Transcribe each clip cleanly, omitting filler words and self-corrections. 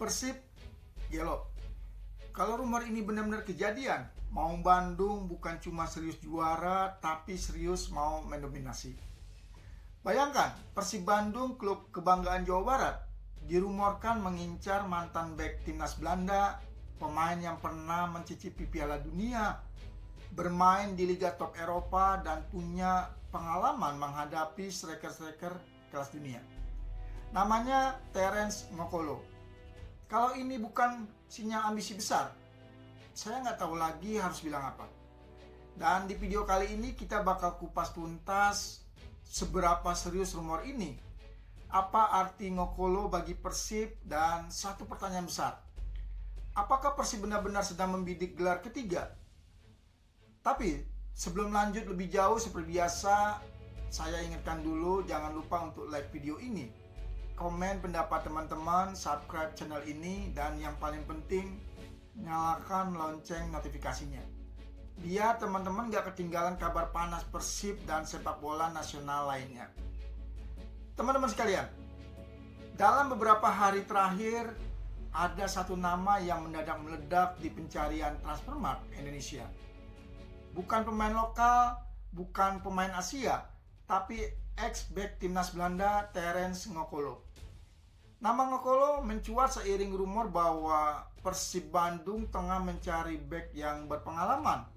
Persib gelo. Kalau rumor ini benar-benar kejadian, Maung Bandung bukan cuma serius juara, tapi serius mau mendominasi. Bayangkan, Persib Bandung, klub kebanggaan Jawa Barat, dirumorkan mengincar mantan bek timnas Belanda, pemain yang pernah mencicipi Piala Dunia, bermain di Liga Top Eropa, dan punya pengalaman menghadapi striker-striker kelas dunia. Namanya Terence Ngokolo. Kalau ini bukan sinyal ambisi besar, saya nggak tahu lagi harus bilang apa. Dan di video kali ini kita bakal kupas tuntas seberapa serius rumor ini, apa arti Ngokolo bagi Persib, dan satu pertanyaan besar, apakah Persib benar-benar sedang membidik gelar ketiga? Tapi sebelum lanjut lebih jauh, seperti biasa saya ingatkan dulu, jangan lupa untuk like video ini, komen pendapat teman-teman, subscribe channel ini, dan yang paling penting nyalakan lonceng notifikasinya, biar teman-teman gak ketinggalan kabar panas Persib dan sepak bola nasional lainnya. Teman-teman sekalian, dalam beberapa hari terakhir ada satu nama yang mendadak meledak di pencarian Transfermarkt Indonesia. Bukan pemain lokal, bukan pemain Asia, tapi ex-back timnas Belanda Terence Ngokolo. Nama Ngokolo mencuat seiring rumor bahwa Persib Bandung tengah mencari bek yang berpengalaman,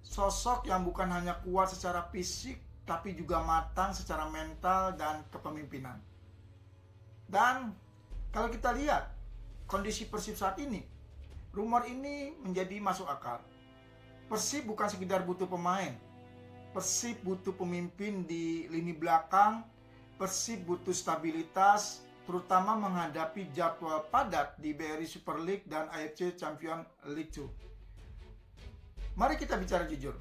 sosok yang bukan hanya kuat secara fisik, tapi juga matang secara mental dan kepemimpinan. Dan kalau kita lihat kondisi Persib saat ini, rumor ini menjadi masuk akal. Persib bukan sekedar butuh pemain, Persib butuh pemimpin di lini belakang, Persib butuh stabilitas, terutama menghadapi jadwal padat di BRI Super League dan AFC Champions League 2. Mari kita bicara jujur.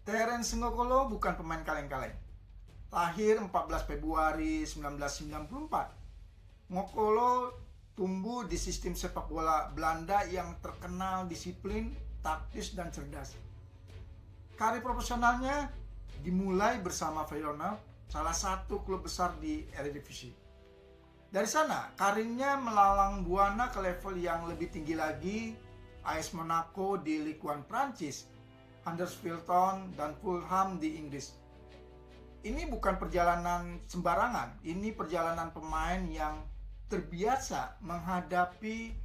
Terence Ngokolo bukan pemain kaleng-kaleng. Lahir 14 Februari 1994. Ngokolo tumbuh di sistem sepak bola Belanda yang terkenal disiplin, taktis, dan cerdas. Karir profesionalnya dimulai bersama Feyenoord, salah satu klub besar di Eredivisie. Dari sana, karirnya melalang buana ke level yang lebih tinggi lagi, AS Monaco di Ligue 1 Prancis, Huddersfield Town, dan Fulham di Inggris. Ini bukan perjalanan sembarangan, ini perjalanan pemain yang terbiasa menghadapi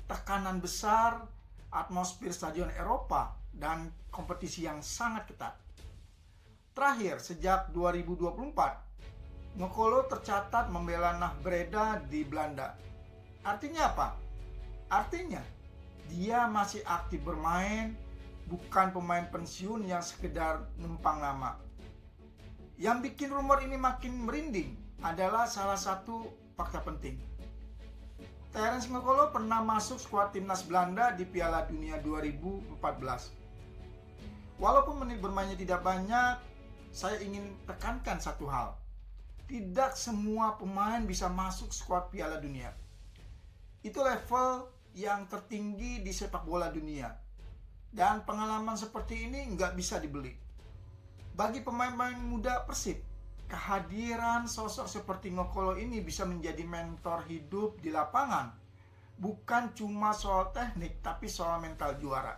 tekanan besar, atmosfer stadion Eropa, dan kompetisi yang sangat ketat. Terakhir, sejak 2024, Ngokolo tercatat membela Nah Breda di Belanda. Artinya apa? Artinya dia masih aktif bermain, bukan pemain pensiun yang sekedar numpang nama. Yang bikin rumor ini makin merinding adalah salah satu fakta penting. Terence Ngokolo pernah masuk skuad timnas Belanda di Piala Dunia 2014. Walaupun menit bermainnya tidak banyak, saya ingin tekankan satu hal. Tidak semua pemain bisa masuk skuad Piala Dunia. Itu level yang tertinggi di sepak bola dunia. Dan pengalaman seperti ini nggak bisa dibeli. Bagi pemain-pemain muda Persib, kehadiran sosok seperti Ngokolo ini bisa menjadi mentor hidup di lapangan. Bukan cuma soal teknik, tapi soal mental juara.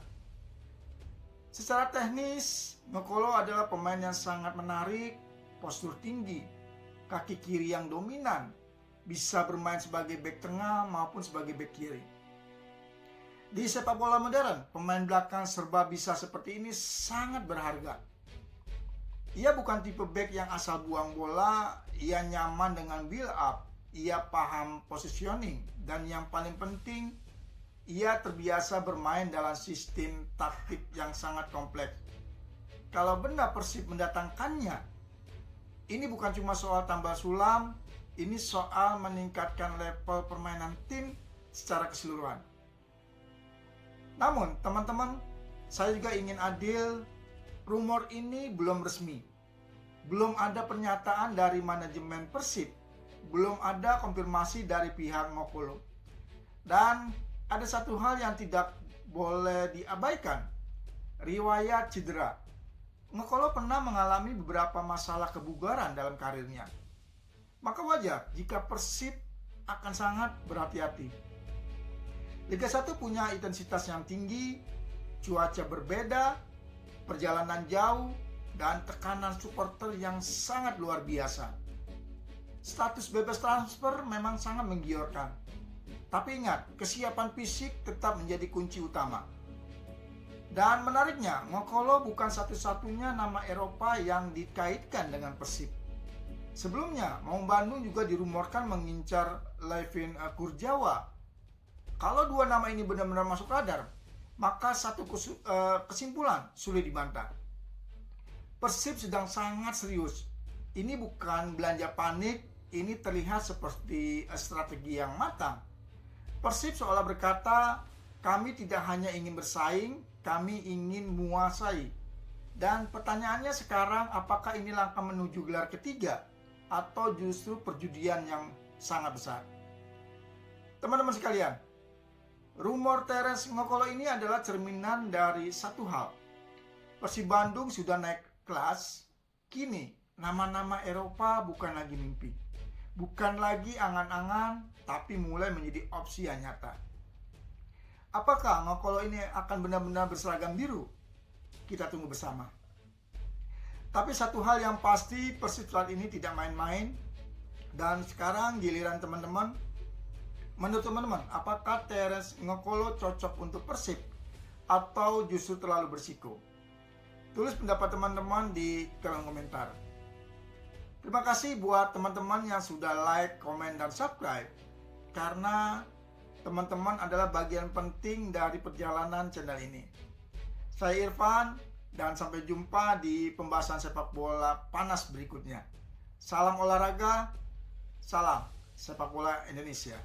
Secara teknis, Ngokolo adalah pemain yang sangat menarik, postur tinggi, kaki kiri yang dominan, bisa bermain sebagai bek tengah maupun sebagai bek kiri. Di sepak bola modern, pemain belakang serba bisa seperti ini sangat berharga. Ia bukan tipe bek yang asal buang bola, ia nyaman dengan build up, ia paham positioning, dan yang paling penting, ia terbiasa bermain dalam sistem taktik yang sangat kompleks. Kalau benar Persib mendatangkannya, ini bukan cuma soal tambal sulam, ini soal meningkatkan level permainan tim secara keseluruhan. Namun, teman-teman, saya juga ingin adil, rumor ini belum resmi. Belum ada pernyataan dari manajemen Persib, belum ada konfirmasi dari pihak Ngokolo. Dan ada satu hal yang tidak boleh diabaikan, riwayat cedera. Ngokolo pernah mengalami beberapa masalah kebugaran dalam karirnya. Maka wajar jika Persib akan sangat berhati-hati. Liga 1 punya intensitas yang tinggi, cuaca berbeda, perjalanan jauh, dan tekanan supporter yang sangat luar biasa. Status bebas transfer memang sangat menggiurkan. Tapi ingat, kesiapan fisik tetap menjadi kunci utama. Dan menariknya, Ngokolo bukan satu-satunya nama Eropa yang dikaitkan dengan Persib. Sebelumnya, Maung Bandung juga dirumorkan mengincar Levin Kurjawa. Kalau dua nama ini benar-benar masuk radar, maka satu kesimpulan sulit dibantah. Persib sedang sangat serius. Ini bukan belanja panik, ini terlihat seperti strategi yang matang. Persib seolah berkata, kami tidak hanya ingin bersaing, kami ingin menguasai. Dan pertanyaannya sekarang, apakah ini langkah menuju gelar ketiga atau justru perjudian yang sangat besar? Teman-teman sekalian, rumor Terence Ngokolo ini adalah cerminan dari satu hal. Persib Bandung sudah naik kelas, kini nama-nama Eropa bukan lagi mimpi. Bukan lagi angan-angan, tapi mulai menjadi opsi yang nyata. Apakah Ngokolo ini akan benar-benar berseragam biru? Kita tunggu bersama. Tapi satu hal yang pasti, Persib saat ini tidak main-main. Dan sekarang giliran teman-teman. Menurut teman-teman, apakah Terence Ngokolo cocok untuk Persib atau justru terlalu bersiko? Tulis pendapat teman-teman di kolom komentar. Terima kasih buat teman-teman yang sudah like, komen, dan subscribe. Karena teman-teman adalah bagian penting dari perjalanan channel ini. Saya Irfan, dan sampai jumpa di pembahasan sepak bola panas berikutnya. Salam olahraga, salam sepak bola Indonesia.